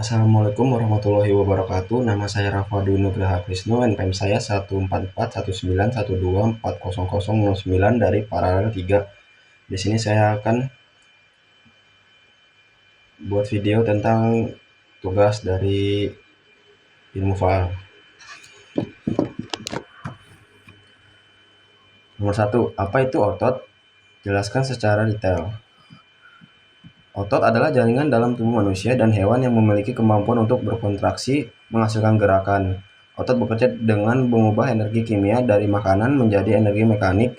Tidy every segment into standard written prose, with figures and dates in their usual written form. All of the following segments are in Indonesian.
Assalamualaikum warahmatullahi wabarakatuh. Nama saya Rafadi Nugraha Krisno, NPM saya 1441912400009 dari Paralel 3. Di sini saya akan buat video tentang tugas dari ilmu faal. Nomor 1, apa itu otot? Jelaskan secara detail. Otot adalah jaringan dalam tubuh manusia dan hewan yang memiliki kemampuan untuk berkontraksi, menghasilkan gerakan. Otot bekerja dengan mengubah energi kimia dari makanan menjadi energi mekanik,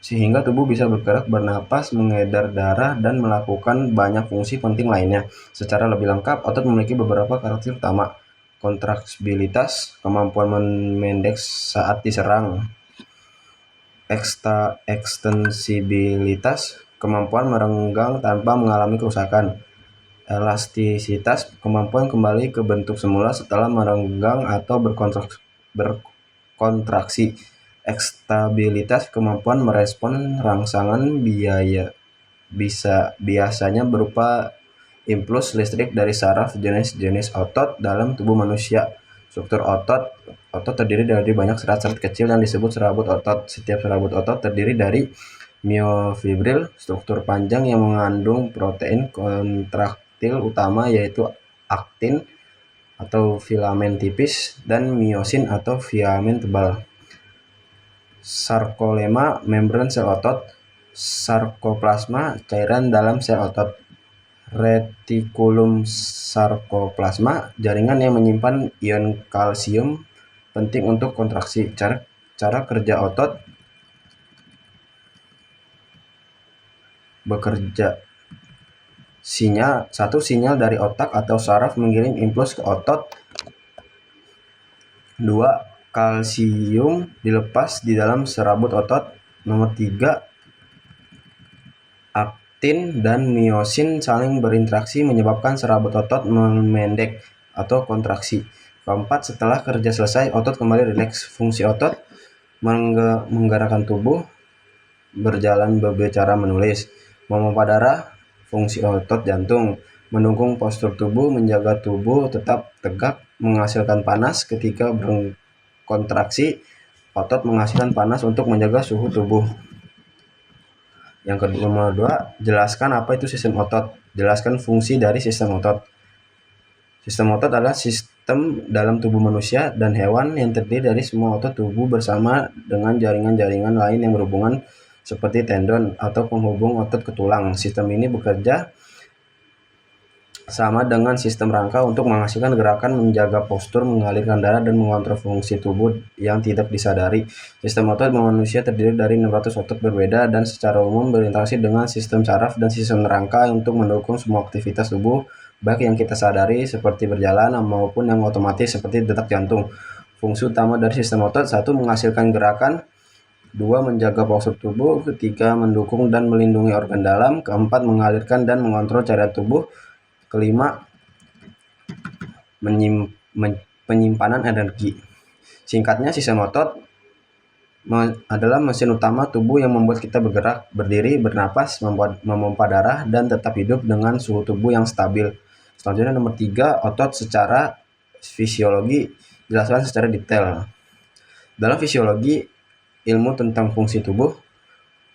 sehingga tubuh bisa bergerak, bernapas, mengedar darah, dan melakukan banyak fungsi penting lainnya. Secara lebih lengkap, otot memiliki beberapa karakteristik utama: kontraksibilitas, kemampuan memendek saat diserang; ekstensibilitas, kemampuan merenggang tanpa mengalami kerusakan; elastisitas, kemampuan kembali ke bentuk semula setelah merenggang atau berkontraksi; ekstabilitas, kemampuan merespon rangsangan biasanya berupa impuls listrik dari saraf jenis-jenis otot dalam tubuh manusia. Struktur otot terdiri dari banyak serat-serat kecil yang disebut serabut otot. Setiap serabut otot terdiri dari miofibril, struktur panjang yang mengandung protein kontraktil utama yaitu aktin atau filamen tipis, dan miosin atau filamen tebal. Sarkolema, membran sel otot; sarkoplasma, cairan dalam sel otot; retikulum sarkoplasma, jaringan yang menyimpan ion kalsium penting untuk kontraksi. Cara kerja otot bekerja. Sinyal dari otak atau saraf mengirim impuls ke otot. 2. Kalsium dilepas di dalam serabut otot. Nomor 3. Aktin dan miosin saling berinteraksi menyebabkan serabut otot memendek atau kontraksi. 4. Setelah kerja selesai, otot kembali rileks. Fungsi otot: menggerakkan tubuh, berjalan, berbicara, menulis. Memompa darah. Fungsi otot jantung: mendukung postur tubuh, menjaga tubuh tetap tegak. Menghasilkan panas ketika berkontraksi. Otot menghasilkan panas untuk menjaga suhu tubuh. Yang kedua, nomor 2, jelaskan apa itu sistem otot. Jelaskan fungsi dari sistem otot. Sistem otot adalah sistem dalam tubuh manusia dan hewan yang terdiri dari semua otot tubuh bersama dengan jaringan-jaringan lain yang berhubungan seperti tendon atau penghubung otot ke tulang. Sistem ini bekerja sama dengan sistem rangka untuk menghasilkan gerakan, menjaga postur, mengalirkan darah, dan mengontrol fungsi tubuh yang tidak disadari. Sistem otot manusia terdiri dari 600 otot berbeda dan secara umum berinteraksi dengan sistem saraf dan sistem rangka untuk mendukung semua aktivitas tubuh, baik yang kita sadari seperti berjalan maupun yang otomatis seperti detak jantung. Fungsi utama dari sistem otot: 1. Menghasilkan gerakan. 2. Menjaga postur tubuh. 3. Mendukung dan melindungi organ dalam. 4. Mengalirkan dan mengontrol cairan tubuh. 5. Penyimpanan energi. Singkatnya, sistem otot adalah mesin utama tubuh yang membuat kita bergerak, berdiri, bernapas, memompa darah, dan tetap hidup dengan suhu tubuh yang stabil. Selanjutnya, nomor 3, otot secara fisiologi. Jelaskan secara detail. Dalam fisiologi, ilmu tentang fungsi tubuh,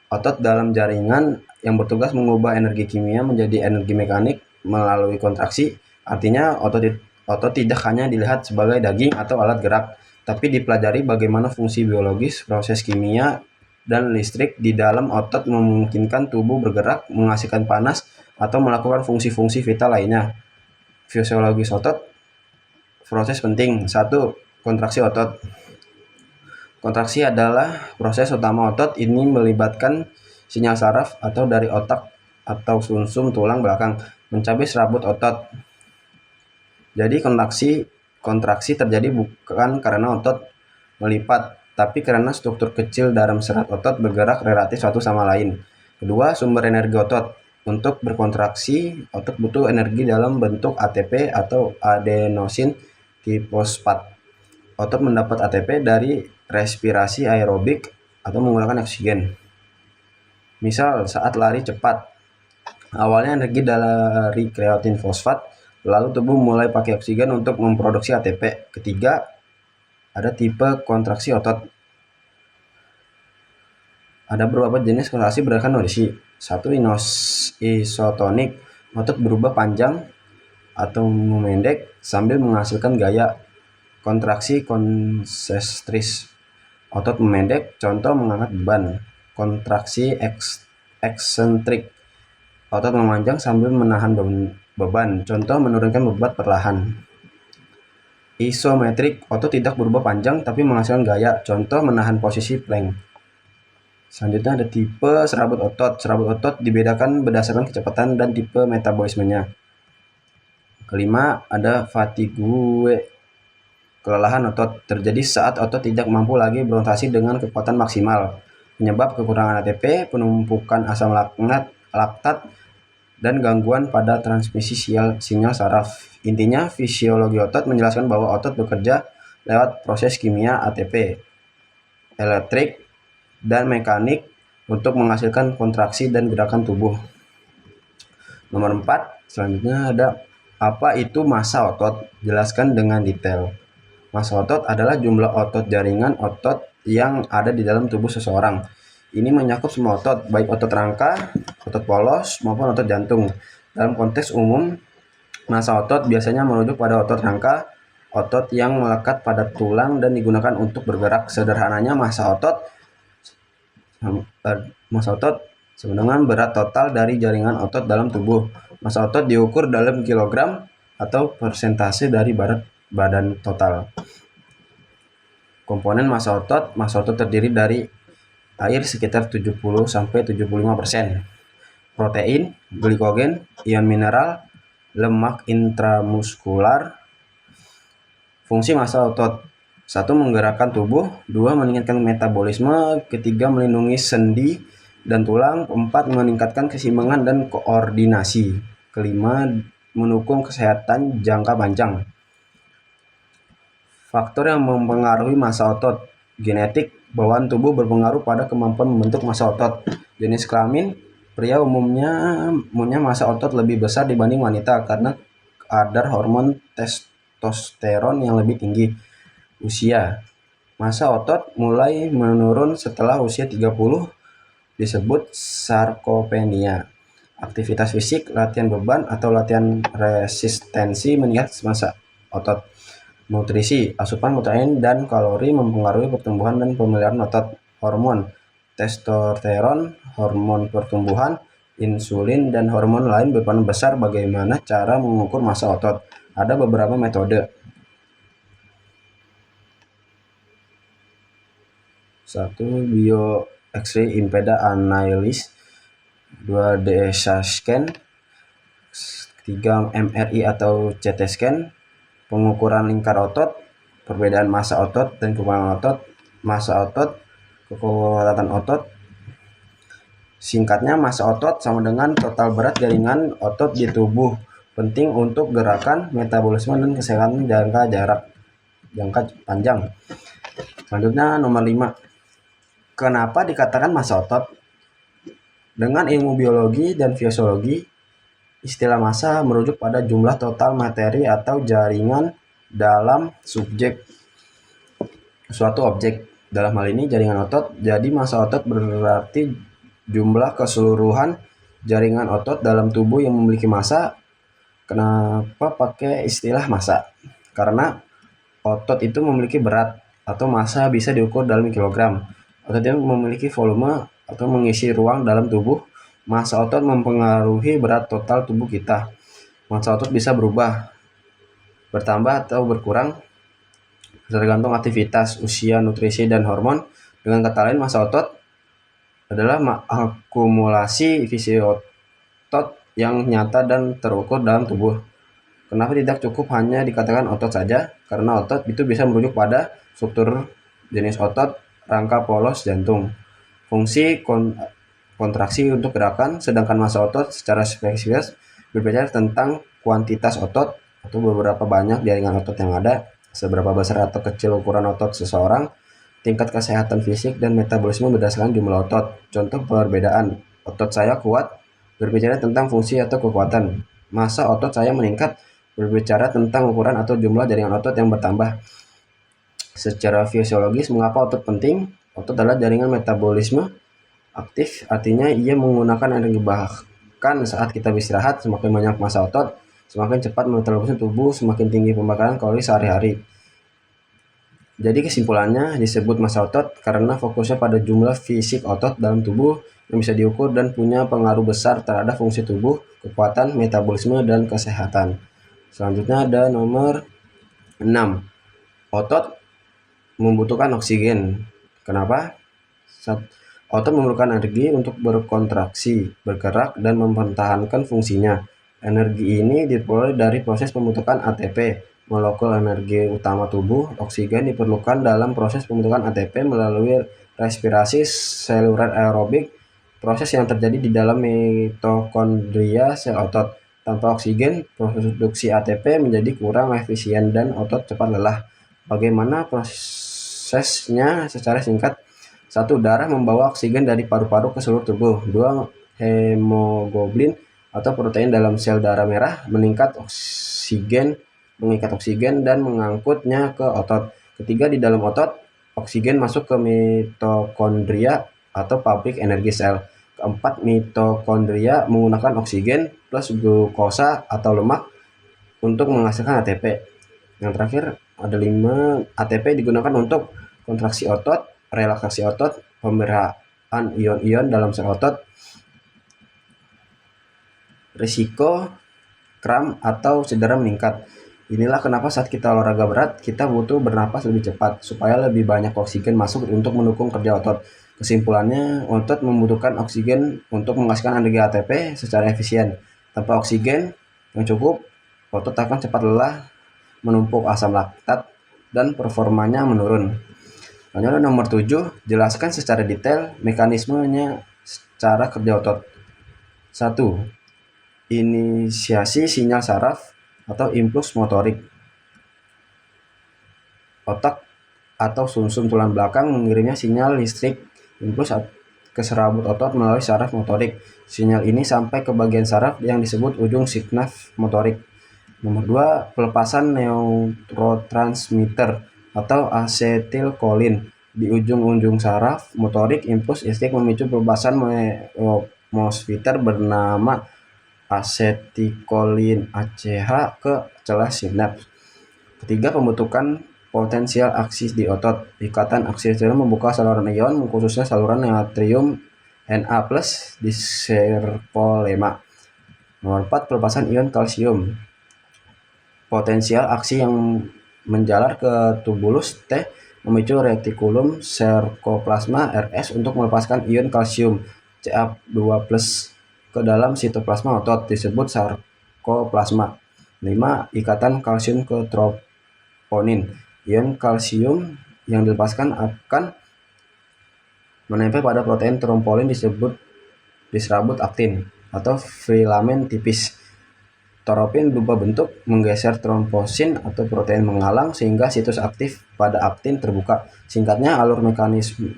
otot dalam jaringan yang bertugas mengubah energi kimia menjadi energi mekanik melalui kontraksi. Artinya, otot tidak hanya dilihat sebagai daging atau alat gerak, tapi dipelajari bagaimana fungsi biologis, proses kimia, dan listrik di dalam otot memungkinkan tubuh bergerak, menghasilkan panas, atau melakukan fungsi-fungsi vital lainnya. Fisiologis otot, proses penting. 1. Kontraksi otot. Kontraksi adalah proses utama otot. Ini melibatkan sinyal saraf atau dari otak atau sumsum tulang belakang mencapai serabut otot. Jadi kontraksi terjadi bukan karena otot melipat, tapi karena struktur kecil dalam serat otot bergerak relatif satu sama lain. Kedua, sumber energi otot. Untuk berkontraksi, otot butuh energi dalam bentuk ATP atau adenosin trifosfat. Otot mendapat ATP dari respirasi aerobik atau menggunakan oksigen. Misal, saat lari cepat, awalnya energi dari kreatin fosfat, Lalu tubuh mulai pakai oksigen untuk memproduksi ATP. Ketiga, ada tipe kontraksi otot. Ada beberapa jenis kontraksi berdasarkan kondisi. Satu, isotonik, otot berubah panjang atau memendek sambil menghasilkan gaya. Kontraksi konsentris, otot memendek, contoh mengangkat beban. Kontraksi eksentrik, otot memanjang sambil menahan beban, contoh menurunkan beban perlahan. Isometrik, otot tidak berubah panjang tapi menghasilkan gaya, contoh menahan posisi plank. Selanjutnya ada tipe serabut otot. Serabut otot dibedakan berdasarkan kecepatan dan tipe metabolismenya. Kelima, ada fatigue. Kelelahan otot terjadi saat otot tidak mampu lagi beroperasi dengan kekuatan maksimal. Penyebab kekurangan ATP, penumpukan asam laktat, dan gangguan pada transmisi sinyal saraf. Intinya, fisiologi otot menjelaskan bahwa otot bekerja lewat proses kimia ATP, elektrik, dan mekanik untuk menghasilkan kontraksi dan gerakan tubuh. Nomor 4, selanjutnya ada apa itu massa otot? Jelaskan dengan detail. Massa otot adalah jumlah otot jaringan otot yang ada di dalam tubuh seseorang. Ini mencakup semua otot, baik otot rangka, otot polos, maupun otot jantung. Dalam konteks umum, massa otot biasanya merujuk pada otot rangka, otot yang melekat pada tulang dan digunakan untuk bergerak. Sederhananya, massa otot sama dengan berat total dari jaringan otot dalam tubuh. Massa otot diukur dalam kilogram atau persentase dari berat badan total. Komponen massa otot terdiri dari air sekitar 70-75%, protein, glikogen, ion mineral, lemak intramuskular. Fungsi massa otot: 1. Menggerakkan tubuh. 2. Meningkatkan metabolisme. 3. Melindungi sendi dan tulang. 4. Meningkatkan keseimbangan dan koordinasi. 5. Mendukung kesehatan jangka panjang. Faktor yang mempengaruhi massa otot: genetik, bawaan tubuh berpengaruh pada kemampuan membentuk massa otot. Jenis kelamin, pria umumnya punya massa otot lebih besar dibanding wanita karena kadar hormon testosteron yang lebih tinggi. Usia, massa otot mulai menurun setelah usia 30, disebut sarkopenia. Aktivitas fisik, latihan beban, atau latihan resistensi meningkat massa otot. Nutrisi, asupan protein dan kalori mempengaruhi pertumbuhan dan pemeliharaan otot. Hormon, testosteron, hormon pertumbuhan, insulin, dan hormon lain berperan besar. Bagaimana cara mengukur massa otot? Ada beberapa metode. 1. Bio X-ray impeda analysis. 2. DSA scan. 3. MRI atau CT scan. Pengukuran lingkar otot, perbedaan massa otot dan kekuatan otot, massa otot, kekuatan otot. Singkatnya, massa otot sama dengan total berat jaringan otot di tubuh. Penting untuk gerakan, metabolisme, dan kesehatan jangka panjang. Selanjutnya nomor 5. Kenapa dikatakan massa otot? Dengan ilmu biologi dan fisiologi, istilah massa merujuk pada jumlah total materi atau jaringan dalam subjek suatu objek. Dalam hal ini jaringan otot. Jadi massa otot berarti jumlah keseluruhan jaringan otot dalam tubuh yang memiliki massa. Kenapa pakai istilah massa? Karena otot itu memiliki berat atau massa bisa diukur dalam kilogram. Otot yang memiliki volume atau mengisi ruang dalam tubuh. Massa otot mempengaruhi berat total tubuh kita. Massa otot bisa berubah, bertambah atau berkurang tergantung aktivitas, usia, nutrisi, dan hormon. Dengan kata lain, massa otot adalah akumulasi fisi otot yang nyata dan terukur dalam tubuh. Kenapa tidak cukup hanya dikatakan otot saja? Karena otot itu bisa merujuk pada struktur jenis otot, rangka, polos, jantung, fungsi, kontraksi untuk gerakan, sedangkan massa otot secara spesifik berbicara tentang kuantitas otot atau beberapa banyak jaringan otot yang ada, seberapa besar atau kecil ukuran otot seseorang, tingkat kesehatan fisik dan metabolisme berdasarkan jumlah otot. Contoh perbedaan: otot saya kuat berbicara tentang fungsi atau kekuatan, massa otot saya meningkat berbicara tentang ukuran atau jumlah jaringan otot yang bertambah. Secara fisiologis, mengapa otot penting? Otot adalah jaringan metabolisme aktif, artinya ia menggunakan energi. Bahkan saat kita beristirahat, semakin banyak massa otot, semakin cepat metabolisme tubuh, semakin tinggi pembakaran kalori sehari-hari. Jadi kesimpulannya disebut massa otot karena fokusnya pada jumlah fisik otot dalam tubuh yang bisa diukur dan punya pengaruh besar terhadap fungsi tubuh, kekuatan, metabolisme, dan kesehatan. Selanjutnya ada nomor 6. Otot membutuhkan oksigen. Kenapa? Otot memerlukan energi untuk berkontraksi, bergerak, dan mempertahankan fungsinya. Energi ini diperoleh dari proses pembentukan ATP, molekul energi utama tubuh. Oksigen diperlukan dalam proses pembentukan ATP melalui respirasi seluler aerobik, proses yang terjadi di dalam mitokondria sel otot. Tanpa oksigen, produksi ATP menjadi kurang efisien dan otot cepat lelah. Bagaimana prosesnya secara singkat? 1. Darah membawa oksigen dari paru-paru ke seluruh tubuh. 2. Hemoglobin atau protein dalam sel darah merah mengikat oksigen dan mengangkutnya ke otot. Ketiga, di dalam otot, oksigen masuk ke mitokondria atau pabrik energi sel. Keempat, mitokondria menggunakan oksigen plus glukosa atau lemak untuk menghasilkan ATP. Yang terakhir ada 5, ATP digunakan untuk kontraksi otot, relaksasi otot, pemerahan ion-ion dalam sel otot, risiko kram atau cedera meningkat. Inilah kenapa saat kita olahraga berat, kita butuh bernapas lebih cepat supaya lebih banyak oksigen masuk untuk mendukung kerja otot. Kesimpulannya, otot membutuhkan oksigen untuk menghasilkan energi ATP secara efisien. Tanpa oksigen yang cukup, otot akan cepat lelah, menumpuk asam laktat, dan performanya menurun. Lalu nomor 7, jelaskan secara detail mekanismenya cara kerja otot. 1. Inisiasi sinyal saraf atau impuls motorik. Otak atau sumsum tulang belakang mengirimnya sinyal listrik impuls ke serabut otot melalui saraf motorik. Sinyal ini sampai ke bagian saraf yang disebut ujung sinapsa motorik. Nomor 2, pelepasan neurotransmitter atau asetilkolin di ujung-ujung saraf motorik. Impuls listrik memicu pelepasan neurotransmitter bernama asetilkolin ACH ke celah sinaps. Ketiga, pembentukan potensial aksi di otot. Ikatan aksi membuka saluran ion, khususnya saluran natrium Na+ di sarkolemma. Nomor 4, pelepasan ion kalsium. Potensial aksi yang menjalar ke tubulus T memicu retikulum sarkoplasma RS untuk melepaskan ion kalsium Ca2+ ke dalam sitoplasma otot, disebut sarkoplasma. 5. Ikatan kalsium ke troponin. Ion kalsium yang dilepaskan akan menempel pada protein trombolin di serabut aktin atau filamen tipis. Troponin berubah bentuk, menggeser trombosin atau protein menghalang sehingga situs aktif pada aktin terbuka. Singkatnya, alur mekanisme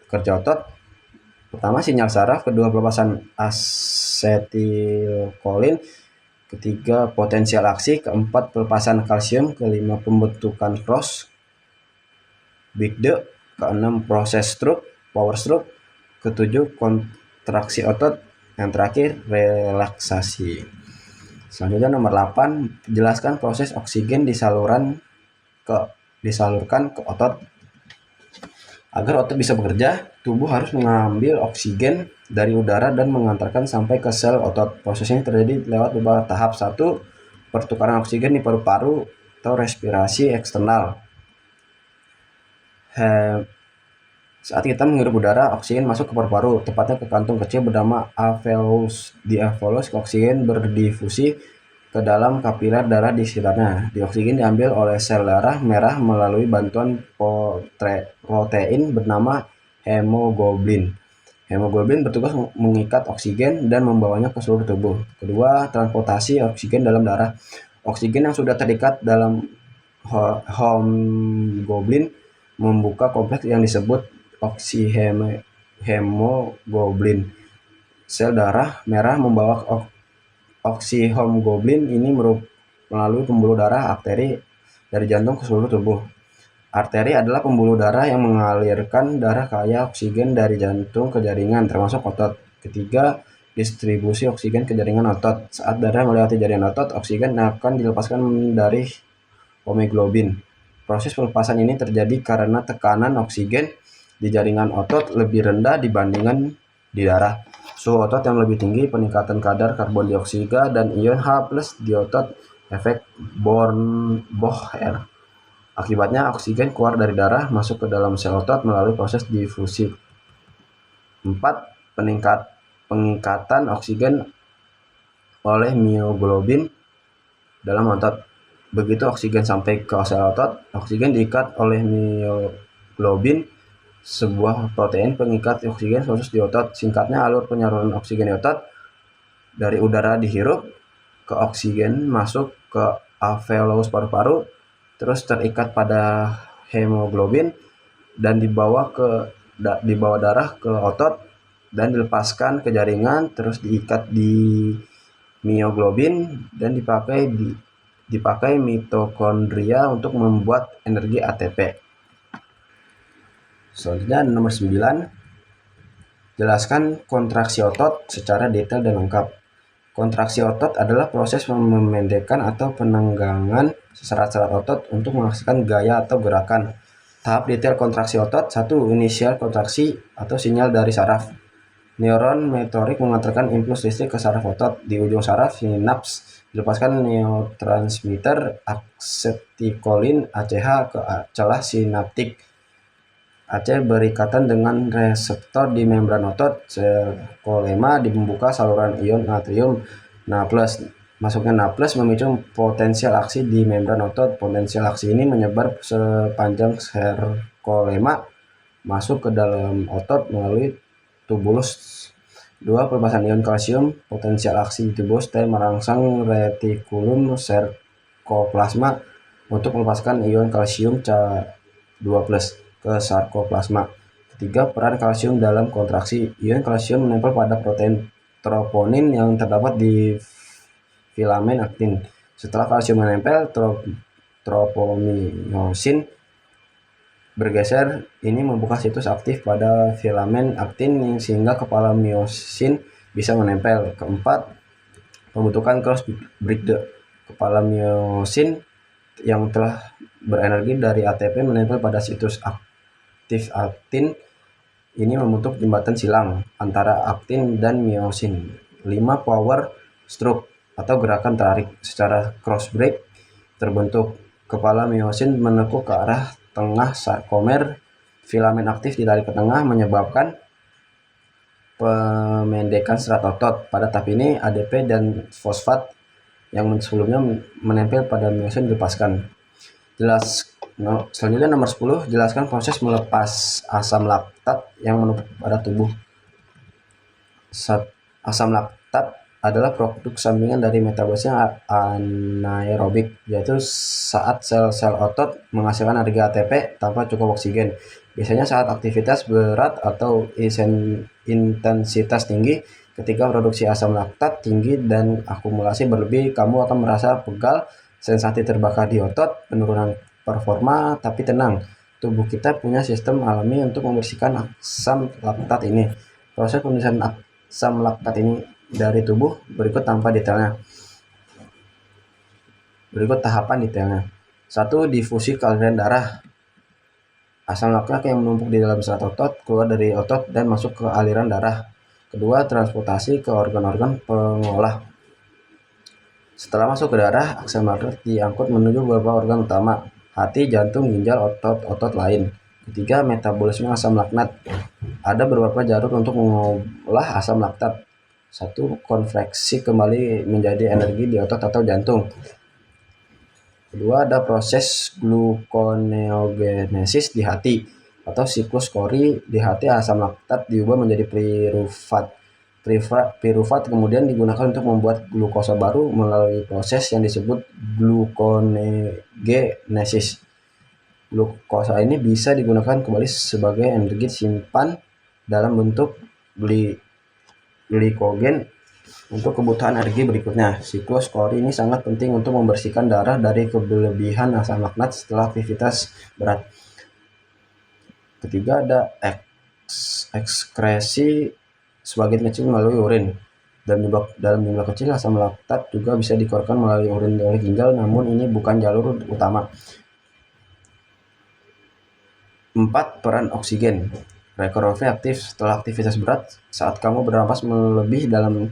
kerja otot: pertama, sinyal saraf; kedua, pelepasan asetilkolin; ketiga, potensial aksi; keempat, pelepasan kalsium; kelima, pembentukan cross big D; keenam, proses power stroke; ketujuh, kontraksi otot; yang terakhir, relaksasi. Selanjutnya nomor 8, jelaskan proses oksigen disalurkan ke otot. Agar otot bisa bekerja, tubuh harus mengambil oksigen dari udara dan mengantarkan sampai ke sel otot. Proses ini terjadi lewat beberapa tahap. 1. Pertukaran oksigen di paru-paru atau respirasi eksternal. Saat kita menghirup udara, oksigen masuk ke paru-paru, tepatnya ke kantung kecil bernama alveolus. Di alveolus, oksigen berdifusi ke dalam kapiler darah di sekitarnya. Oksigen diambil oleh sel darah merah melalui bantuan protein bernama hemoglobin. Hemoglobin bertugas mengikat oksigen dan membawanya ke seluruh tubuh. Kedua, transportasi oksigen dalam darah. Oksigen yang sudah terikat dalam hemoglobin membuka kompleks yang disebut oksihemoglobin. Sel darah merah membawa Oksihemoglobin ini melalui pembuluh darah arteri dari jantung ke seluruh tubuh. Arteri adalah pembuluh darah yang mengalirkan darah kaya oksigen dari jantung ke jaringan, termasuk otot. Ketiga, distribusi oksigen ke jaringan otot. Saat darah melewati jaringan otot, oksigen akan dilepaskan dari hemoglobin. Proses pelepasan ini terjadi karena tekanan oksigen di jaringan otot lebih rendah dibandingkan di darah. Suhu otot yang lebih tinggi, peningkatan kadar karbon dioksida dan ion H+ di otot, efek Bohr. Akibatnya oksigen keluar dari darah masuk ke dalam sel otot melalui proses difusi. 4. Pengikatan oksigen oleh mioglobin dalam otot. Begitu oksigen sampai ke sel otot, oksigen diikat oleh mioglobin, sebuah protein pengikat oksigen khusus di otot. Singkatnya, alur penyaluran oksigen di otot dari udara dihirup ke oksigen masuk ke alveolus paru-paru, terus terikat pada hemoglobin dan dibawa darah ke otot dan dilepaskan ke jaringan, terus diikat di mioglobin dan dipakai mitokondria untuk membuat energi ATP. Selanjutnya nomor 9, jelaskan kontraksi otot secara detail dan lengkap. Kontraksi otot adalah proses memendekkan atau penenggangan serat-serat otot untuk menghasilkan gaya atau gerakan. Tahap detail kontraksi otot. 1. Inisial kontraksi atau sinyal dari saraf. Neuron motorik mengantarkan impuls listrik ke saraf otot. Di ujung saraf sinaps dilepaskan neurotransmitter asetilkolin ACH ke celah sinaptik. AC berikatan dengan reseptor di membran otot. Sarkolema membuka saluran ion natrium Na+. Masuknya Na+ memicu potensial aksi di membran otot. Potensial aksi ini menyebar sepanjang sarkolema masuk ke dalam otot melalui tubulus. 2. Pelepasan ion kalsium. Potensial aksi di tubulus T merangsang retikulum sarkoplasma untuk melepaskan ion kalsium Ca2+ ke sarkoplasma. Ketiga, peran kalsium dalam kontraksi. Ion kalsium menempel pada protein troponin yang terdapat di filamen aktin. Setelah kalsium menempel, tropomyosin bergeser. Ini membuka situs aktif pada filamen aktin sehingga kepala myosin bisa menempel. Keempat, pembentukan cross bridge. Kepala myosin yang telah berenergi dari ATP menempel pada situs aktif aktin. Ini membentuk jembatan silang antara aktin dan myosin. 5. Power stroke atau gerakan tarik. Secara cross break terbentuk. Kepala myosin menekuk ke arah tengah sarkomer. Filamen aktif ditarik ke tengah menyebabkan pemendekan serat otot. Pada tahap ini ADP dan fosfat yang sebelumnya menempel pada myosin dilepaskan. Selanjutnya nomor 10, jelaskan proses melepas asam laktat yang menumpuk pada tubuh. Asam laktat adalah produk sampingan dari metabolisme anaerobik, yaitu saat sel-sel otot menghasilkan energi ATP tanpa cukup oksigen. Biasanya saat aktivitas berat atau intensitas tinggi. Ketika produksi asam laktat tinggi dan akumulasi berlebih, kamu akan merasa pegal, sensasi terbakar di otot, penurunan performa. Tapi tenang, tubuh kita punya sistem alami untuk membersihkan asam laktat ini. Proses pembersihan asam laktat ini dari tubuh berikut tahapan detailnya. 1. Difusi ke aliran darah. Asam laktat yang menumpuk di dalam serat otot keluar dari otot dan masuk ke aliran darah. Kedua, transportasi ke organ-organ pengolah. Setelah masuk ke darah, asam laktat diangkut menuju beberapa organ utama: hati, jantung, ginjal, otot lain. Ketiga, metabolisme asam laktat. Ada beberapa jalur untuk mengolah asam laktat. 1. Konversi kembali menjadi energi di otot atau jantung. Kedua, ada proses gluconeogenesis di hati atau siklus Cori. Di hati, asam laktat diubah menjadi pirufat. Pirufat kemudian digunakan untuk membuat glukosa baru melalui proses yang disebut gluconeogenesis. Glukosa ini bisa digunakan kembali sebagai energi simpan dalam bentuk glikogen Untuk kebutuhan energi berikutnya, siklus Cori ini sangat penting untuk membersihkan darah dari kelebihan asam laktat setelah aktivitas berat. Ketiga ada ekskresi sebagian kecil melalui urin. Dalam jumlah kecil asam laktat juga bisa dikeluarkan melalui urin oleh ginjal, namun ini bukan jalur utama. 4. Peran oksigen. Recovery aktif setelah aktivitas berat. Saat kamu bernapas lebih dalam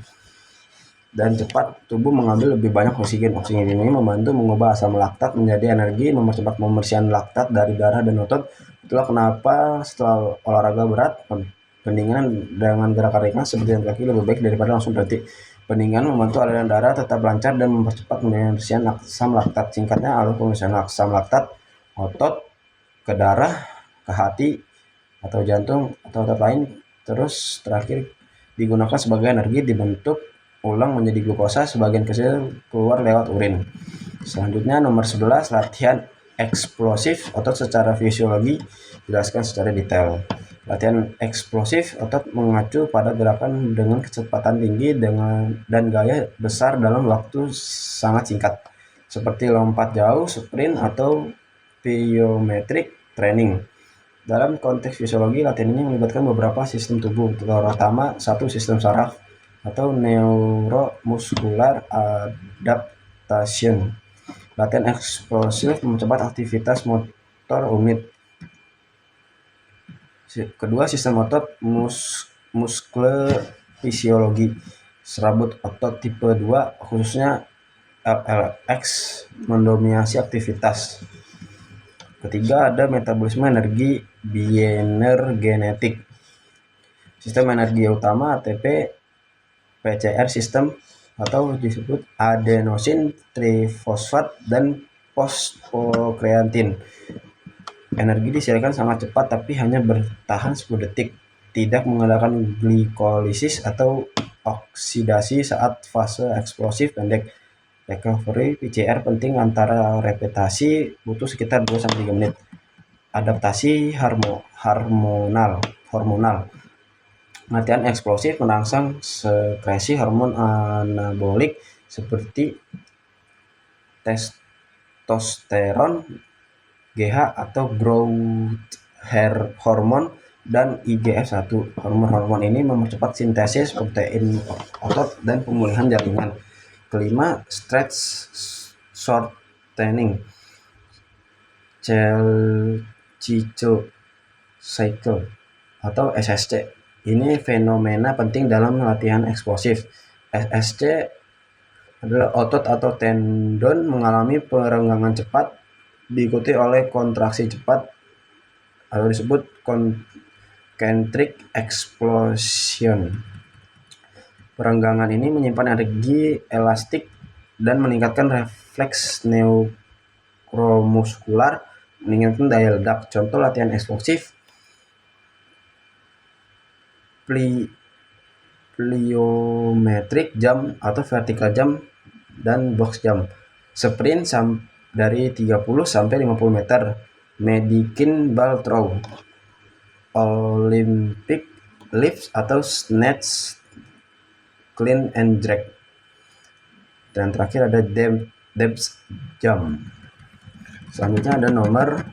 dan cepat, tubuh mengambil lebih banyak oksigen. Oksigen ini membantu mengubah asam laktat menjadi energi, mempercepat pembersihan laktat dari darah dan otot. Itulah kenapa setelah olahraga berat, pendinginan dengan gerakan ringan seperti jalan kaki lebih baik daripada langsung berhenti. Pendinginan membantu aliran darah tetap lancar dan mempercepat pembersihan asam laktat. Singkatnya, alur pembersihan asam laktat otot ke darah, ke hati, atau jantung, atau otot lain. Terus terakhir digunakan sebagai energi, dibentuk ulang menjadi glukosa, sebagian kecil keluar lewat urin. Selanjutnya nomor 11, latihan eksplosif otot secara fisiologi, jelaskan secara detail. Latihan eksplosif otot mengacu pada gerakan dengan kecepatan tinggi dan gaya besar dalam waktu sangat singkat, seperti lompat jauh, sprint, atau plyometric training. Dalam konteks fisiologi, latihan ini melibatkan beberapa sistem tubuh, terutama satu sistem saraf atau neuromuscular adaptation. Latihan eksplosif mempercepat aktivitas motor unit. Kedua, sistem otot muscle fisiologi. Serabut otot tipe 2, khususnya LLX, mendominasi aktivitas. Ketiga, ada metabolisme energi bioenergetik. Sistem energi utama ATP, PCR sistem, atau disebut adenosin trifosfat dan fosfokreatin. Energi dihasilkan sangat cepat tapi hanya bertahan 10 detik, tidak mengadakan glikolisis atau oksidasi saat fase eksplosif pendek. Recovery PCR penting antara repetisi butuh sekitar 2-3 menit. Adaptasi hormonal. Latihan eksplosif merangsang sekresi hormon anabolik seperti testosteron, GH atau growth hormone, dan IGF-1. Hormon-hormon ini mempercepat sintesis protein otot dan pemulihan jaringan. Kelima, stretch shortening cycle atau SSC. Ini fenomena penting dalam latihan eksplosif. SSC adalah otot atau tendon mengalami perenggangan cepat diikuti oleh kontraksi cepat atau disebut concentric explosion. Perenggangan ini menyimpan energi elastik dan meningkatkan refleks neuromuskular, meningkatkan daya ledak. Contoh latihan eksplosif: plyometric jump atau vertical jump dan box jump. Sprint dari 30-50 meter. Medicine ball throw. Olympic lifts atau snatch, clean and jerk. Dan terakhir ada depth jump. Selanjutnya ada nomor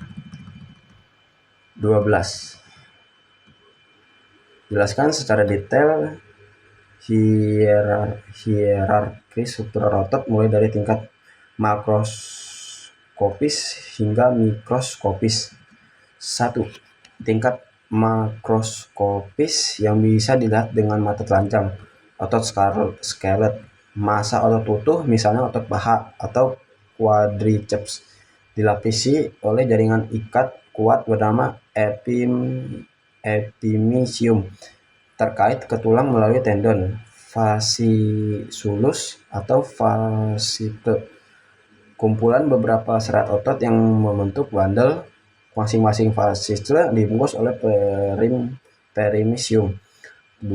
12. Jelaskan secara detail hierarki struktur otot mulai dari tingkat makroskopis hingga mikroskopis. 1. Tingkat makroskopis yang bisa dilihat dengan mata telanjang. Otot skelet, massa otot utuh, misalnya otot paha atau quadriceps, dilapisi oleh jaringan ikat kuat bernama epimysium terkait ke tulang melalui tendon fasciculus atau fascicle. Kumpulan beberapa serat otot yang membentuk bandel. Masing-masing fascicle dibungkus oleh perimysium. 2.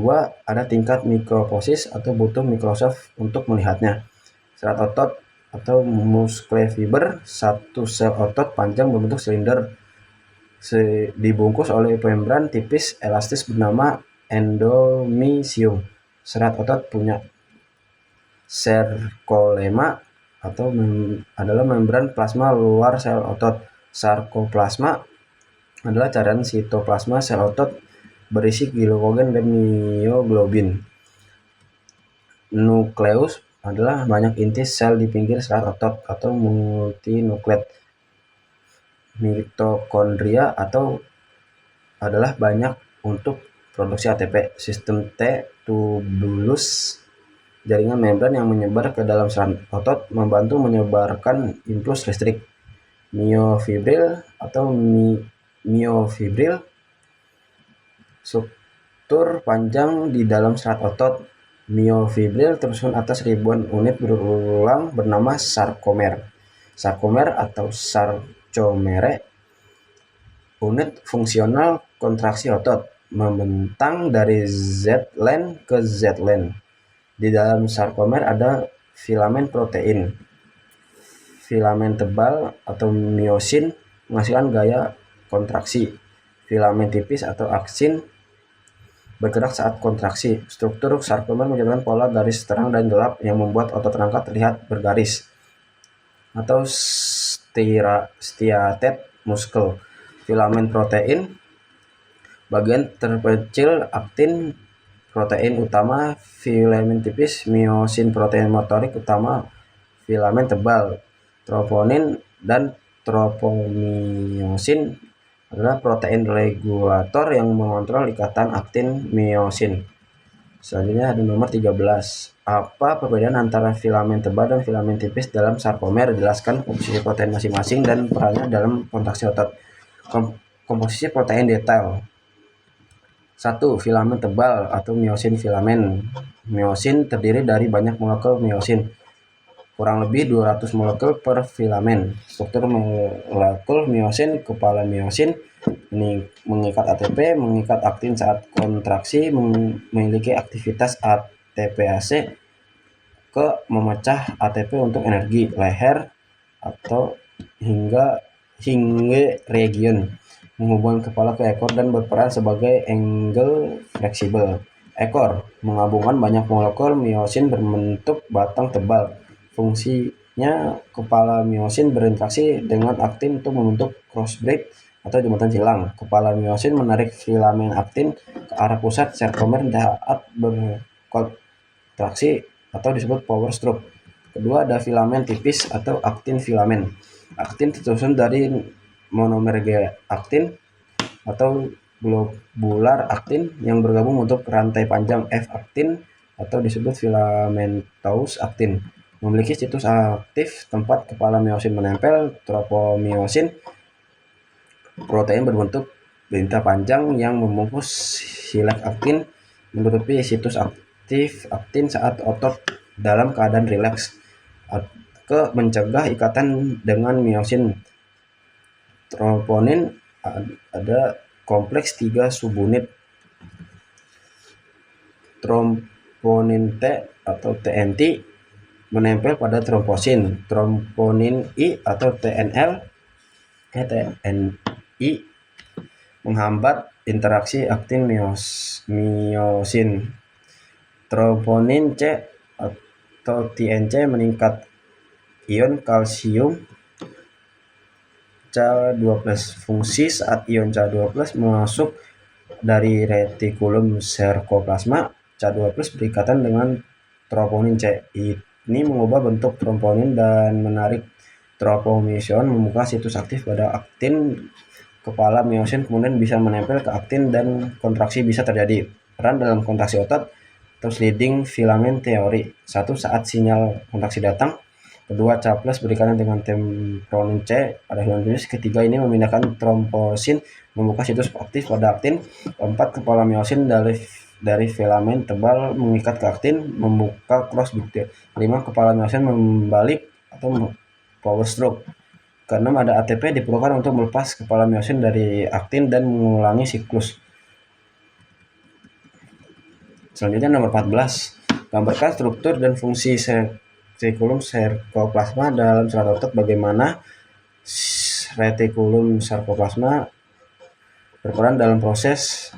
Ada tingkat mikrofosis atau butuh mikroskop untuk melihatnya. Serat otot atau muscle fiber, satu sel otot panjang berbentuk silinder dibungkus oleh membran tipis elastis bernama endomysium. Serat otot punya Sarkolema adalah membran plasma luar sel otot. Sarkoplasma adalah cairan sitoplasma sel otot berisi glukogen dan mioglobin. Nukleus adalah banyak inti sel di pinggir serat otot atau multinukleat. Mitokondria adalah banyak untuk produksi ATP. Sistem T tubulus, jaringan membran yang menyebar ke dalam serat otot membantu menyebarkan impuls listrik. Miofibril struktur panjang di dalam serat otot. Miofibril tersusun atas ribuan unit berulang bernama sarkomer. Sarkomer atau sarcomere, unit fungsional kontraksi otot, membentang dari Z-line ke Z-line. Di dalam sarkomer ada filamen protein. Filamen tebal atau miosin menghasilkan gaya kontraksi. Filamen tipis atau aktin bergerak saat kontraksi. Struktur sarkomer menyebabkan pola garis terang dan gelap yang membuat otot rangka terlihat bergaris. Atau stiatet muskel. Filamen protein, bagian terkecil aktin protein utama. Filamen tipis miosin protein motorik utama. Filamen tebal troponin dan tropomiosin adalah protein regulator yang mengontrol ikatan aktin miosin. Selanjutnya ada nomor 13. Apa perbedaan antara filamen tebal dan filamen tipis dalam sarkomer? Jelaskan komposisi protein masing-masing dan perannya dalam kontraksi otot. Komposisi protein detail. 1. Filamen tebal atau miosin filamen. Miosin terdiri dari banyak molekul miosin, kurang lebih 200 molekul per filamen. Struktur molekul miosin: kepala miosin mengikat ATP, mengikat aktin saat kontraksi, memiliki aktivitas ATPase ke memecah ATP untuk energi. Leher atau hingga region menghubungkan kepala ke ekor dan berperan sebagai angle fleksibel. Ekor menggabungkan banyak molekul miosin berbentuk batang tebal. Fungsinya, kepala miosin berinteraksi dengan aktin untuk membentuk cross braid atau jembatan silang. Kepala miosin menarik filamen aktin ke arah pusat sarkomer saat berkontraksi atau disebut power stroke. Kedua, ada filamen tipis atau aktin filamen. Aktin tersusun dari monomer G-aktin atau globular aktin yang bergabung untuk rantai panjang F-aktin atau disebut filamentous aktin. Memiliki situs aktif tempat kepala miosin menempel. Tropomiosin, protein berbentuk lintah panjang yang membungkus silek aktin, menutupi situs aktif aktin saat otot dalam keadaan rileks, ke mencegah ikatan dengan miosin. Troponin ada kompleks 3 subunit. Troponin T atau TNT menempel pada trombosin. Troponin I atau TNI menghambat interaksi aktin miosin. Troponin C atau TNC meningkat ion kalsium Ca2+. Fungsi saat ion Ca2+ masuk dari retikulum sarkoplasma, Ca2+ berikatan dengan troponin C. Ini mengubah bentuk troponin dan menarik tropomiosin, membuka situs aktif pada aktin kepala miosin, kemudian bisa menempel ke aktin dan kontraksi bisa terjadi. Peran dalam kontraksi otot atau sliding filament teori. 1. Saat sinyal kontraksi datang. Kedua, Ca+ berikatan dengan troponin C pada filamen tipis. Ketiga, ini memindahkan trombosin, membuka situs aktif pada aktin. 4. Kepala miosin dari filamen tebal mengikat ke aktin, membuka cross braid. 5. Kepala miosin membalik atau power stroke. Ke-6, ada ATP diperlukan untuk melepas kepala miosin dari aktin dan mengulangi siklus. Selanjutnya nomor 14. Gambarkan struktur dan fungsi retikulum sarkoplasma dalam serat otot. Bagaimana retikulum sarkoplasma berperan dalam proses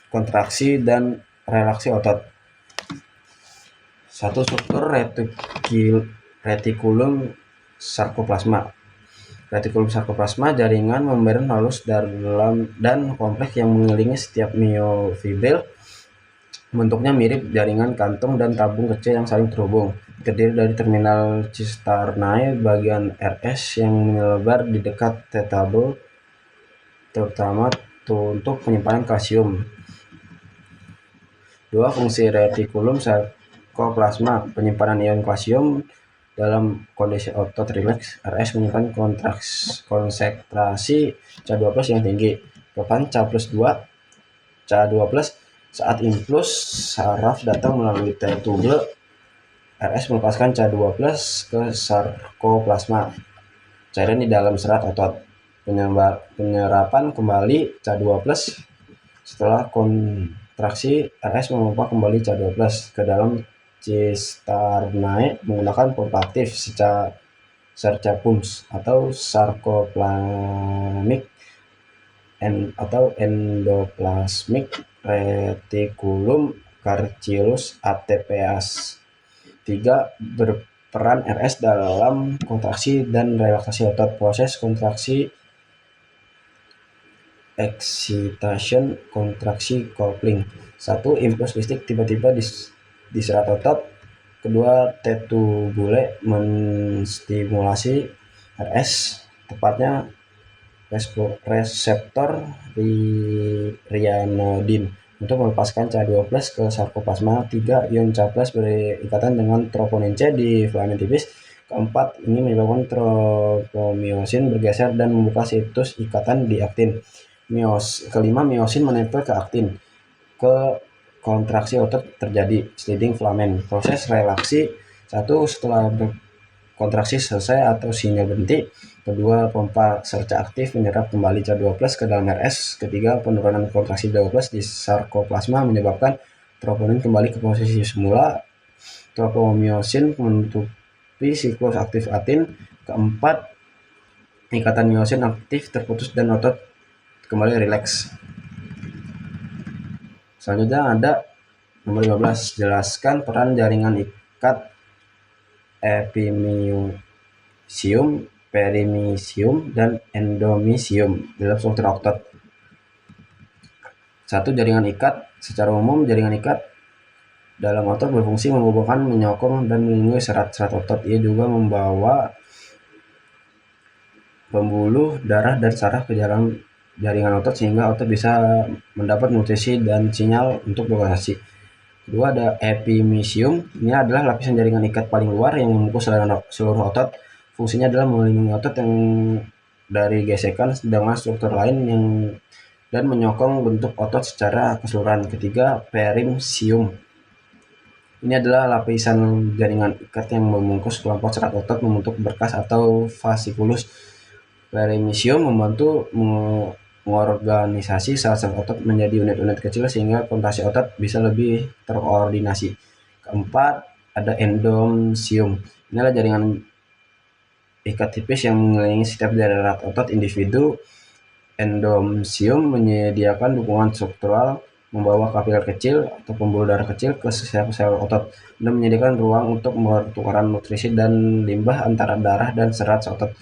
kontraksi dan relaksi otot. Satu, struktur retikulum sarkoplasma. Retikulum sarkoplasma jaringan membran halus dalam dan kompleks yang mengelilingi setiap miofibril. Bentuknya mirip jaringan kantung dan tabung kecil yang saling terhubung. Terdiri dari terminal cisternae bagian RS yang melebar di dekat T-tabel, terutama untuk penyimpanan kalsium. 2. Fungsi retikulum sarkoplasma, penyimpanan ion kalsium dalam kondisi otot rileks. RS menyimpan konsentrasi Ca2+ yang tinggi. Kapan Ca+2, Ca2+ saat impuls saraf datang melalui T-tubule, RS melepaskan Ca2+ ke sarkoplasma, cairan di dalam serat otot. Penyerapan kembali Ca2+ setelah kontraksi, RS memompa kembali Ca2+ ke dalam cisternae menggunakan pompa aktif Sarca pumps atau sarcoplasmic atau endoplasmic reticulum calcareous ATPase. 3. Berperan RS dalam kontraksi dan relaksasi otot. Proses kontraksi excitation, kontraksi, coupling. 1. Impuls listrik tiba-tiba di serat otot. Kedua, T-tubule menstimulasi RS, tepatnya reseptor ryanodin untuk melepaskan Ca2+ ke sarkoplasma. 3. Ion Ca+ berikatan dengan troponin C di filamen tipis. Keempat, ini menyebabkan tropomyosin bergeser dan membuka situs ikatan di aktin. Kelima, myosin menempel ke aktin. Kontraksi otot terjadi, sliding filamen. Proses relaksi. 1. Setelah kontraksi selesai atau sinyal berhenti. Kedua, pompa Sarca aktif menyerap kembali Ca2+ ke dalam RS. Ketiga, penurunan kontraksi Ca2+ di sarkoplasma menyebabkan troponin kembali ke posisi semula. Tropomyosin menutupi siklus aktif aktin. Keempat, ikatan myosin aktif terputus dan otot kembali rileks. Selanjutnya ada nomor 15, jelaskan peran jaringan ikat epimysium, perimysium, dan endomysium dalam struktur otot. 1. Jaringan ikat. Secara umum, jaringan ikat dalam otot berfungsi menghubungkan, menyokong, dan melindungi serat-serat otot. Ia juga membawa pembuluh darah dan saraf ke dalam jaringan otot sehingga otot bisa mendapat nutrisi dan sinyal untuk berkontraksi. Kedua, ada epimysium. Ini adalah lapisan jaringan ikat paling luar yang membungkus seluruh otot. Fungsinya adalah melindungi otot yang dari gesekan dengan struktur lain dan menyokong bentuk otot secara keseluruhan. Ketiga, perimysium. Ini adalah lapisan jaringan ikat yang membungkus kelompok serat otot membentuk berkas atau fasciculus. Perimysium membantu mengorganisasi sel-sel otot menjadi unit-unit kecil sehingga kontraksi otot bisa lebih terkoordinasi. Keempat, ada endomysium. Inilah jaringan ikat tipis yang mengelilingi setiap daerah otot individu. Endomysium menyediakan dukungan struktural, membawa kapiler kecil atau pembuluh darah kecil ke sel-sel otot, dan menyediakan ruang untuk pertukaran nutrisi dan limbah antara darah dan serat otot.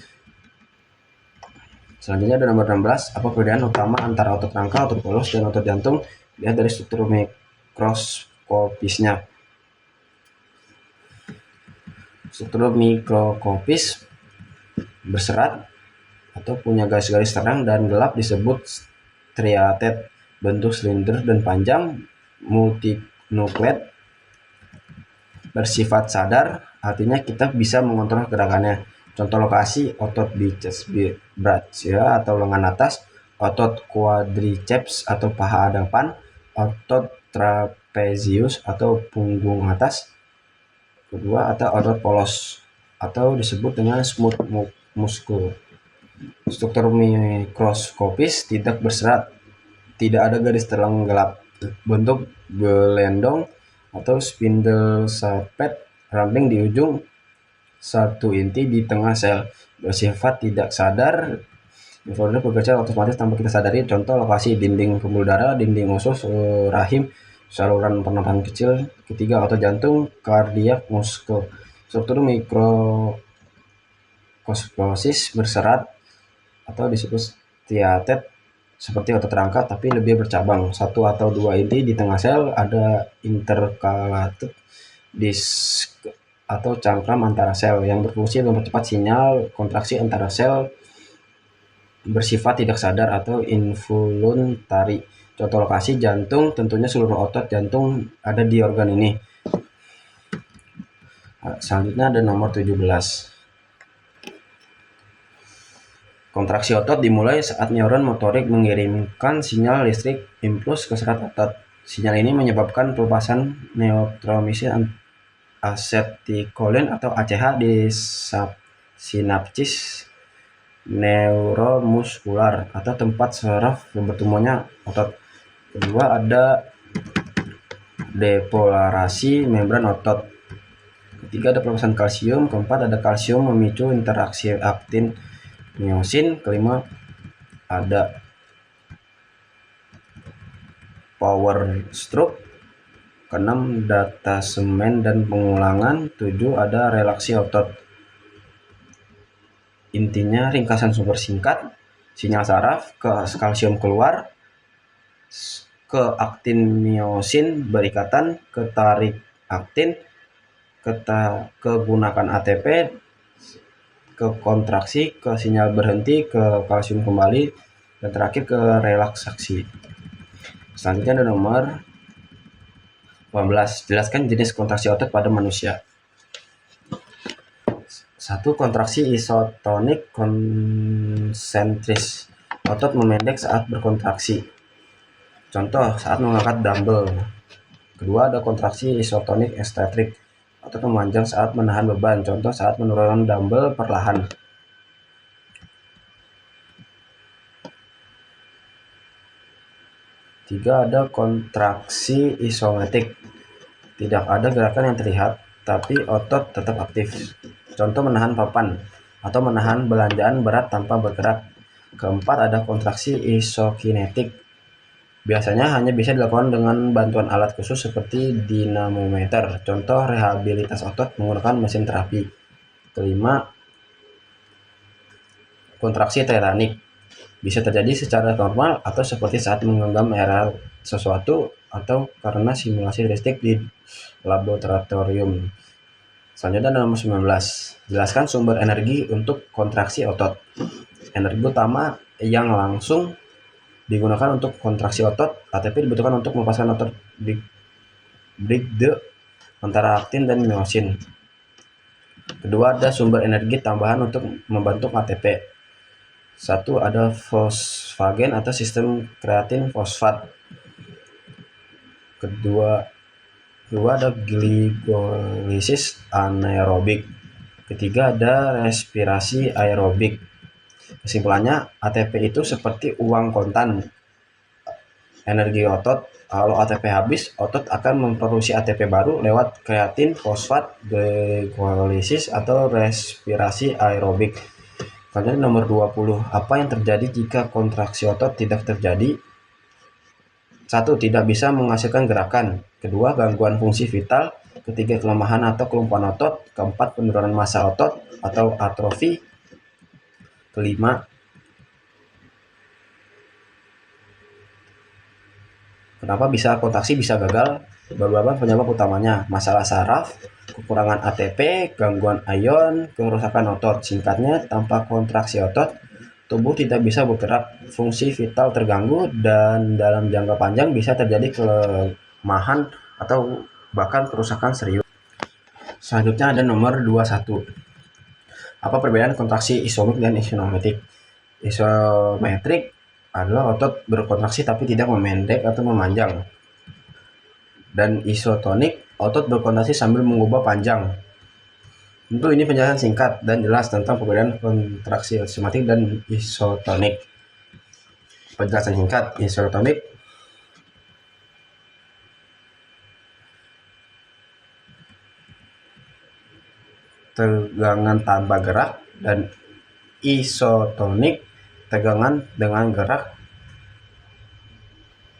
Selanjutnya ada nomor 16, apa perbedaan utama antara otot rangka, otot polos, dan otot jantung? Lihat dari struktur mikroskopisnya. Struktur mikroskopis berserat atau punya garis-garis terang dan gelap disebut striated, bentuk silinder dan panjang, multinukleat, bersifat sadar, artinya kita bisa mengontrol gerakannya. Contoh lokasi, otot biceps brachia atau lengan atas, otot quadriceps atau paha depan, otot trapezius atau punggung atas. Kedua, atau otot polos atau disebut dengan smooth muscle. Struktur mikroskopis tidak berserat, tidak ada garis terang gelap, bentuk gelendong atau spindle shaped, ramping di ujung, satu inti di tengah sel, bersifat tidak sadar. Mikroorganisme bekerja otomatis tanpa kita sadari. Contoh lokasi, dinding pembuluh darah, dinding usus rahim, saluran pernapasan kecil. Ketiga, otot jantung, kardiak muskel. Struktur mikroskopis berserat atau disebut stiatet seperti otot rangka tapi lebih bercabang. Satu atau dua inti di tengah sel, ada intercalated disk atau cangkram antara sel yang berfungsi mempercepat sinyal kontraksi antara sel, bersifat tidak sadar atau involuntari. Contoh lokasi jantung, tentunya seluruh otot jantung ada di organ ini. Selanjutnya ada nomor 17. Kontraksi otot dimulai saat neuron motorik mengirimkan sinyal listrik impuls ke serat otot. Sinyal ini menyebabkan pelepasan neurotransmitter asetilkolin atau ACH di sinapsis neuromuskular atau tempat saraf bertumbuhnya otot. Kedua, ada depolarasi membran otot. Ketiga, ada pelepasan kalsium. Keempat, ada kalsium memicu interaksi aktin miosin. Kelima, ada power stroke. Keenam, datasemen dan pengulangan. 7, ada relaksi otot. Intinya ringkasan sumber singkat, sinyal saraf ke kalsium keluar, ke aktin miosin berikatan, ke tarik aktin, ke gunakan ATP, ke kontraksi, ke sinyal berhenti, ke kalsium kembali, dan terakhir ke relaksasi. Selanjutnya ada nomor 18. Jelaskan jenis kontraksi otot pada manusia. 1. Kontraksi isotonik konsentris. Otot memendek saat berkontraksi. Contoh, saat mengangkat dumbbell. Kedua, ada kontraksi isotonik ekstretrik. Otot memanjang saat menahan beban. Contoh, saat menurunkan dumbbell perlahan. Tiga, ada kontraksi isometrik. Tidak ada gerakan yang terlihat, tapi otot tetap aktif. Contoh, menahan papan atau menahan belanjaan berat tanpa bergerak. Keempat, ada kontraksi isokinetik. Biasanya hanya bisa dilakukan dengan bantuan alat khusus seperti dinamometer. Contoh, rehabilitas otot menggunakan mesin terapi. Kelima, kontraksi tetanik. Bisa terjadi secara normal atau seperti saat menggenggam erat sesuatu atau karena simulasi listrik di laboratorium. Selanjutnya nomor 19. Jelaskan sumber energi untuk kontraksi otot. Energi utama yang langsung digunakan untuk kontraksi otot, ATP dibutuhkan untuk melepaskan otot breakdown antara aktin dan miosin. Kedua, ada sumber energi tambahan untuk membantu ATP. 1, ada fosfagen atau sistem kreatin fosfat. Kedua, ada glikolisis anaerobik. Ketiga, ada respirasi aerobik. Kesimpulannya, ATP itu seperti uang kontan energi otot. Kalau ATP habis, otot akan memproduksi ATP baru lewat kreatin fosfat, glikolisis atau respirasi aerobik. Selanjutnya nomor 20. Apa yang terjadi jika kontraksi otot tidak terjadi? 1. Tidak bisa menghasilkan gerakan. Kedua, gangguan fungsi vital. Ketiga, kelemahan atau kelumpuhan otot. Keempat, penurunan massa otot atau atrofi. Kelima, kenapa bisa kontraksi bisa gagal? Beberapa penyebab utamanya: masalah saraf, kekurangan ATP, gangguan ion, kerusakan otot. Singkatnya, tanpa kontraksi otot, tubuh tidak bisa bergerak, fungsi vital terganggu, dan dalam jangka panjang bisa terjadi kelemahan atau bahkan kerusakan serius. Selanjutnya ada nomor 21. Apa perbedaan kontraksi isometrik dan isometrik? Isometrik adalah otot berkontraksi tapi tidak memendek atau memanjang. Dan isotonik, otot berkontraksi sambil mengubah panjang. Tentu ini penjelasan singkat dan jelas tentang perbedaan kontraksi isometrik dan isotonik. Penjelasan singkat, isotonik tegangan tanpa gerak, dan isotonik tegangan dengan gerak,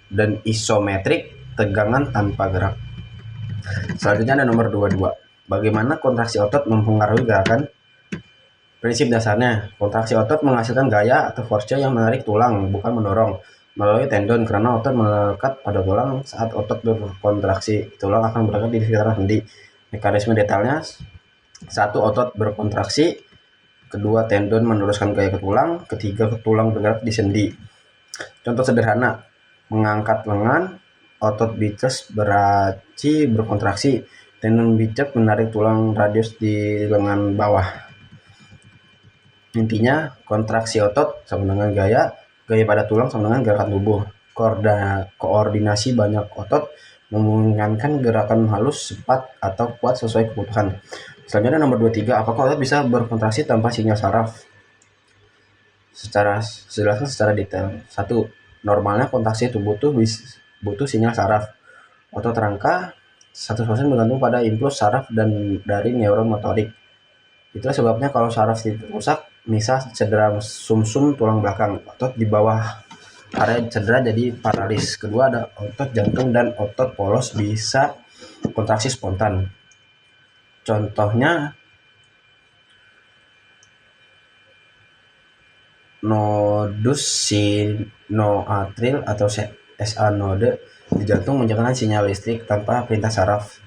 dan isometrik tegangan tanpa gerak. Selanjutnya ada nomor 22. Bagaimana kontraksi otot mempengaruhi gerakan? Prinsip dasarnya, kontraksi otot menghasilkan gaya atau force yang menarik tulang, bukan mendorong, melalui tendon, karena otot melekat pada tulang. Saat otot berkontraksi, tulang akan bergerak di sekitar sendi. Mekanisme detailnya, satu, otot berkontraksi, kedua, tendon meneruskan gaya ke tulang, ketiga, tulang bergerak di sendi. Contoh sederhana, mengangkat lengan, otot biceps beraci berkontraksi, tendon biceps menarik tulang radius di lengan bawah. Intinya, kontraksi otot sama dengan gaya pada tulang sama dengan gerakan tubuh. Koordinasi banyak otot memungkinkan gerakan halus, cepat, atau kuat sesuai kebutuhan. Selanjutnya nomor 23, apakah otot bisa berkontraksi tanpa sinyal saraf? Secara detail. 1. Normalnya kontraksi tubuh butuh sinyal saraf. Otot rangka 100% bergantung pada impuls saraf dan dari neuron motorik. Itulah sebabnya kalau saraf rusak, misal cedera sumsum tulang belakang, otot di bawah area cedera jadi paralis. Kedua, ada otot jantung dan otot polos bisa kontraksi spontan. Contohnya nodus sinoatrial atau SA node di jantung menjalankan sinyal listrik tanpa perintah saraf.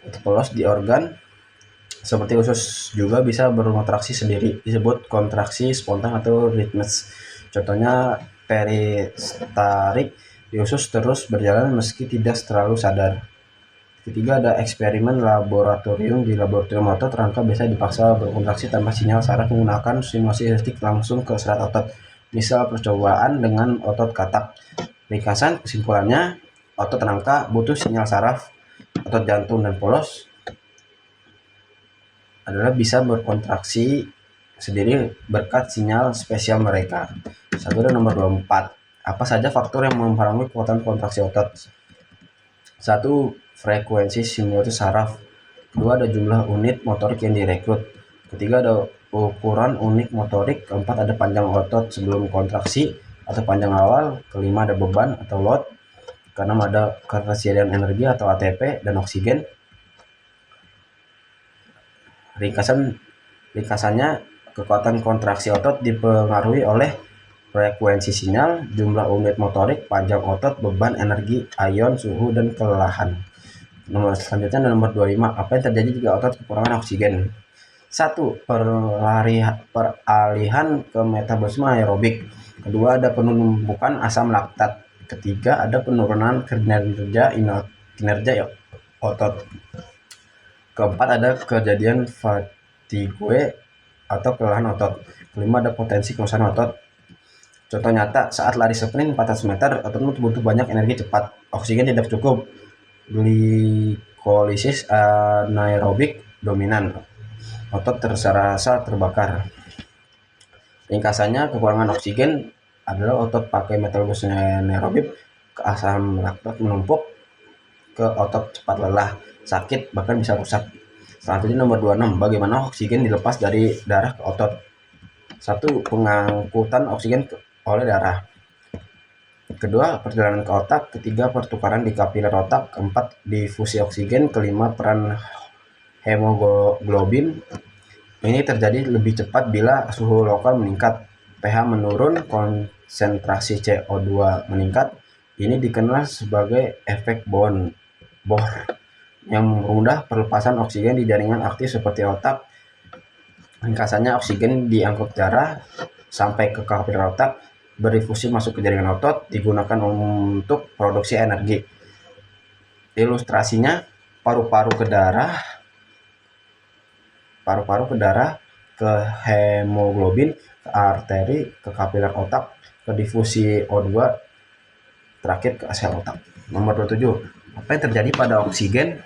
Otot polos di organ seperti usus juga bisa berkontraksi sendiri, disebut kontraksi spontan atau rhythmus. Contohnya peristarik di usus terus berjalan meski tidak terlalu sadar. Ketiga, ada eksperimen laboratorium. Di laboratorium otot rangka biasa dipaksa berkontraksi tanpa sinyal saraf menggunakan stimulasi listrik langsung ke serat otot. Misal percobaan dengan otot katak. Ringkasan kesimpulannya, otot rangka butuh sinyal saraf. Otot jantung dan polos adalah bisa berkontraksi sendiri berkat sinyal spesial mereka. Satu dan nomor 24. Apa saja faktor yang mempengaruhi kekuatan kontraksi otot? 1. Frekuensi stimulus saraf. Kedua, ada jumlah unit motorik yang direkrut. Ketiga, ada ukuran unit motorik. Keempat, ada panjang otot sebelum kontraksi atau panjang awal. Kelima, ada beban atau load. Keenam, ada ketersediaan energi atau ATP dan oksigen. Ringkasannya, kekuatan kontraksi otot dipengaruhi oleh frekuensi sinyal, jumlah unit motorik, panjang otot, beban, energi, ion, suhu, dan kelelahan. Selanjutnya nomor 25. Apa yang terjadi jika otot kekurangan oksigen? 1. Peralihan ke metabolisme aerobik. Kedua, ada penumpukan asam laktat. Ketiga, ada penurunan kinerja otot. Keempat, ada kejadian fatigue atau kelelahan otot. Kelima, ada potensi kerusakan otot. Contoh nyata, saat lari sprint 400 meter, otot butuh banyak energi cepat. Oksigen tidak cukup. Glikolisis anaerobik dominan. Otot terasa terbakar. Ringkasannya, kekurangan oksigen adalah otot pakai metabolisme anaerobik, ke asam laktat menumpuk, ke otot cepat lelah, sakit, bahkan bisa rusak. Selanjutnya nomor 26. Bagaimana oksigen dilepas dari darah ke otot? 1. Pengangkutan oksigen oleh darah. Kedua, perjalanan ke otak. Ketiga, pertukaran di kapiler otak. Keempat, difusi oksigen. Kelima, peran hemoglobin. Ini terjadi lebih cepat bila suhu lokal meningkat, pH menurun, konsentrasi CO2 meningkat. Ini dikenal sebagai efek Bohr yang mempermudah perlepasan oksigen di jaringan aktif seperti otak. Ringkasannya, oksigen diangkut darah sampai ke kapiler otak, berdifusi masuk ke jaringan otot, digunakan untuk produksi energi. Ilustrasinya, paru-paru ke darah, ke hemoglobin, ke arteri, ke kapiler otak, ke difusi O2, terakhir ke sel otak. Nomor 27. Apa yang terjadi pada oksigen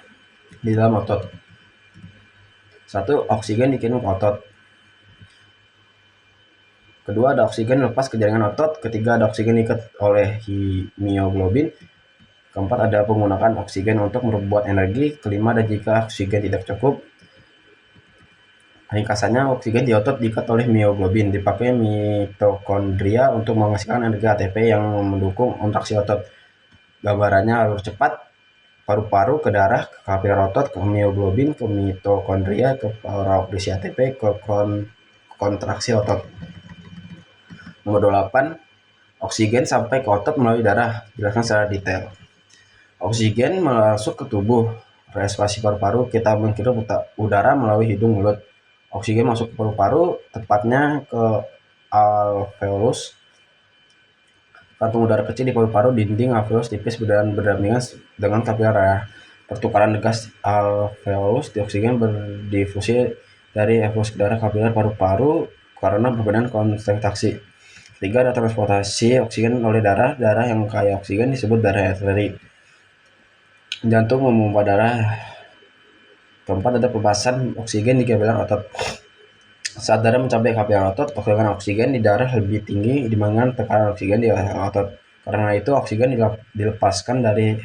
di dalam otot? 1. Oksigen dikirim ke otot. Kedua, ada oksigen lepas ke jaringan otot. Ketiga, ada oksigen diikat oleh mioglobin. Keempat, ada penggunaan oksigen untuk membuat energi. Kelima, ada jika oksigen tidak cukup. Ringkasannya, oksigen di otot diikat oleh mioglobin, dipakai mitokondria untuk menghasilkan energi ATP yang mendukung kontraksi otot. Gambarannya alur cepat paru-paru ke darah, ke kapiler otot, ke mioglobin, ke mitokondria, ke produksi ATP, ke kontraksi otot. Nomor 28, oksigen sampai ke otot melalui darah. Jelaskan secara detail. Oksigen masuk ke tubuh, respirasi paru-paru, kita menghirup udara melalui hidung mulut. Oksigen masuk ke paru-paru, tepatnya ke alveolus, kantung udara kecil di paru-paru, dinding alveolus tipis dan berdampingan dengan kapiler. Pertukaran gas alveolus di oksigen berdifusi dari alveolus ke darah kapiler paru-paru karena perbedaan konsentrasi. Ketiga, ada transportasi oksigen oleh darah. Darah yang kaya oksigen disebut darah arteri. Jantung memompa darah. Keempat, ada pelepasan oksigen di kapiler otot. Saat darah mencapai kapiler otot, tekanan oksigen di darah lebih tinggi dibandingkan tekanan oksigen di otot. Karena itu, oksigen dilepaskan dari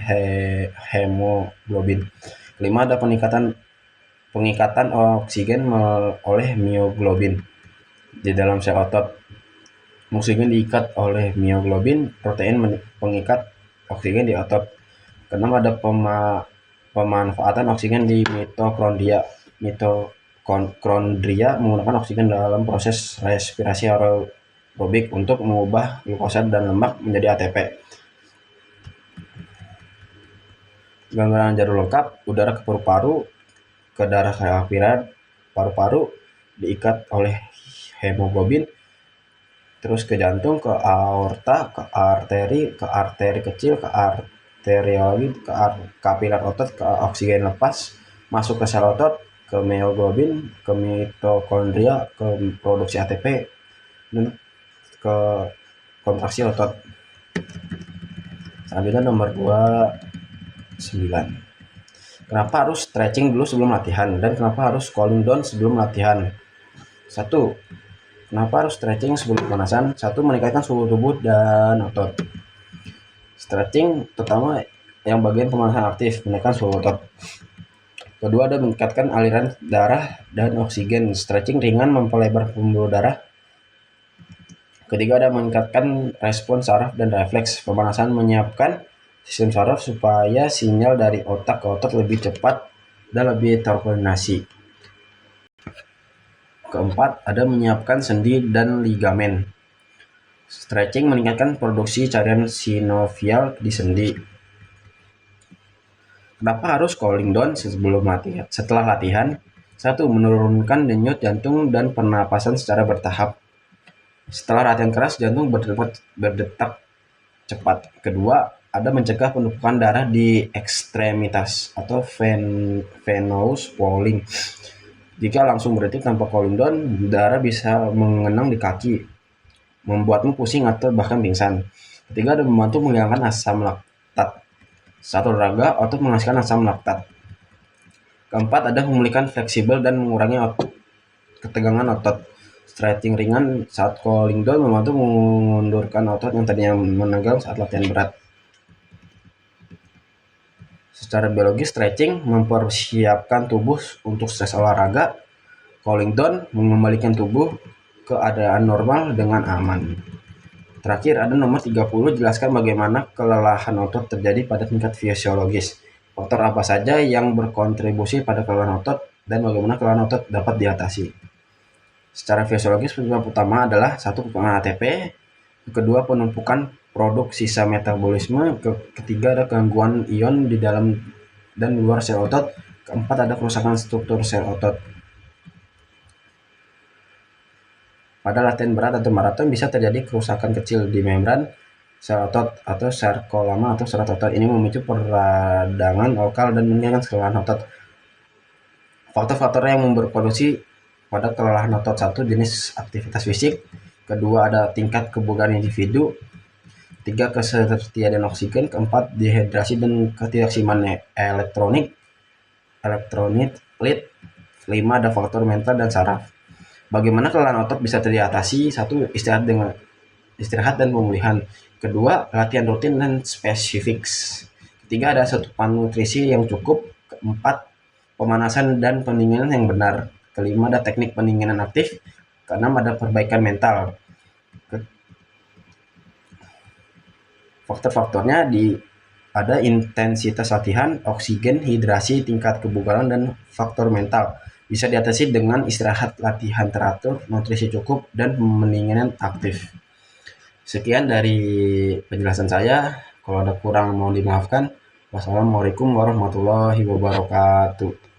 hemoglobin. Kelima, ada pengikatan oksigen oleh mioglobin di dalam sel otot. Oksigen diikat oleh mioglobin, protein pengikat oksigen di otot. Keenam, ada pemanfaatan oksigen di mitokondria. Mitokondria menggunakan oksigen dalam proses respirasi aerobik untuk mengubah glukosa dan lemak menjadi ATP. Gambaran jalur lengkap, udara ke paru-paru, ke darah kapiler paru-paru, diikat oleh hemoglobin, terus ke jantung, ke aorta, ke arteri kecil, ke arterioid, ke kapiler otot, ke oksigen lepas, masuk ke sel otot, ke mioglobin, ke mitokondria, ke produksi ATP, dan ke kontraksi otot. Selanjutnya nomor 29. Kenapa harus stretching dulu sebelum latihan dan kenapa harus cooling down sebelum latihan? 1. Kenapa harus stretching sebelum pemanasan? 1. Meningkatkan suhu tubuh dan otot. Stretching terutama yang bagian pemanasan aktif, menaikkan suhu otot. Kedua, ada meningkatkan aliran darah dan oksigen. Stretching ringan memperlebar pembuluh darah. Ketiga, ada meningkatkan respon saraf dan refleks. Pemanasan menyiapkan sistem saraf supaya sinyal dari otak ke otot lebih cepat dan lebih terkoordinasi. Keempat, ada menyiapkan sendi dan ligamen. Stretching meningkatkan produksi cairan sinovial di sendi. Kenapa harus cooling down sebelum latihan? Setelah latihan, 1. Menurunkan denyut jantung dan pernapasan secara bertahap. Setelah latihan keras, jantung berdetak cepat. Kedua, ada mencegah penumpukan darah di ekstremitas atau venous pooling. Jika langsung berhenti tanpa cooling down, darah bisa mengenang di kaki, membuatmu pusing atau bahkan pingsan. Ketiga, ada membantu menghilangkan asam laktat. Saat olahraga, otot menghasilkan asam laktat. Keempat, ada memulihkan fleksibel dan mengurangi ketegangan otot. Stretching ringan saat cooling down membantu mengundurkan otot yang tadinya menegang saat latihan berat. Secara biologis, stretching mempersiapkan tubuh untuk stres olahraga. Cooling down mengembalikan tubuh ke keadaan normal dengan aman. Terakhir, ada nomor 30, jelaskan bagaimana kelelahan otot terjadi pada tingkat fisiologis. Faktor apa saja yang berkontribusi pada kelelahan otot dan bagaimana kelelahan otot dapat diatasi. Secara fisiologis, penyebab utama adalah 1. Kekurangan ATP, kedua penumpukan produk sisa metabolisme, ketiga ada gangguan ion di dalam dan luar sel otot, keempat ada kerusakan struktur sel otot. Pada latihan berat atau maraton bisa terjadi kerusakan kecil di membran sel otot atau sarkolama atau serat otot. Ini memicu peradangan lokal dan meningkatkan kelelahan otot. Faktor-faktor yang berkontribusi pada kelelahan otot: 1. Jenis aktivitas fisik, kedua ada tingkat kebugaran individu, 3. ketersediaan oksigen, keempat dehidrasi dan ketidaksimpanan elektrolit, 5. ada faktor mental dan saraf. Bagaimana kelelahan otot bisa teratasi? 1. Istirahat dan pemulihan, kedua latihan rutin dan spesifik, ketiga ada asupan nutrisi yang cukup, keempat pemanasan dan pendinginan yang benar, kelima ada teknik pendinginan aktif, keenam ada perbaikan mental. Faktor-faktornya ada intensitas latihan, oksigen, hidrasi, tingkat kebugaran, dan faktor mental. Bisa diatasi dengan istirahat, latihan teratur, nutrisi cukup, dan pendinginan aktif. Sekian dari penjelasan saya. Kalau ada kurang mohon dimaafkan. Wassalamualaikum warahmatullahi wabarakatuh.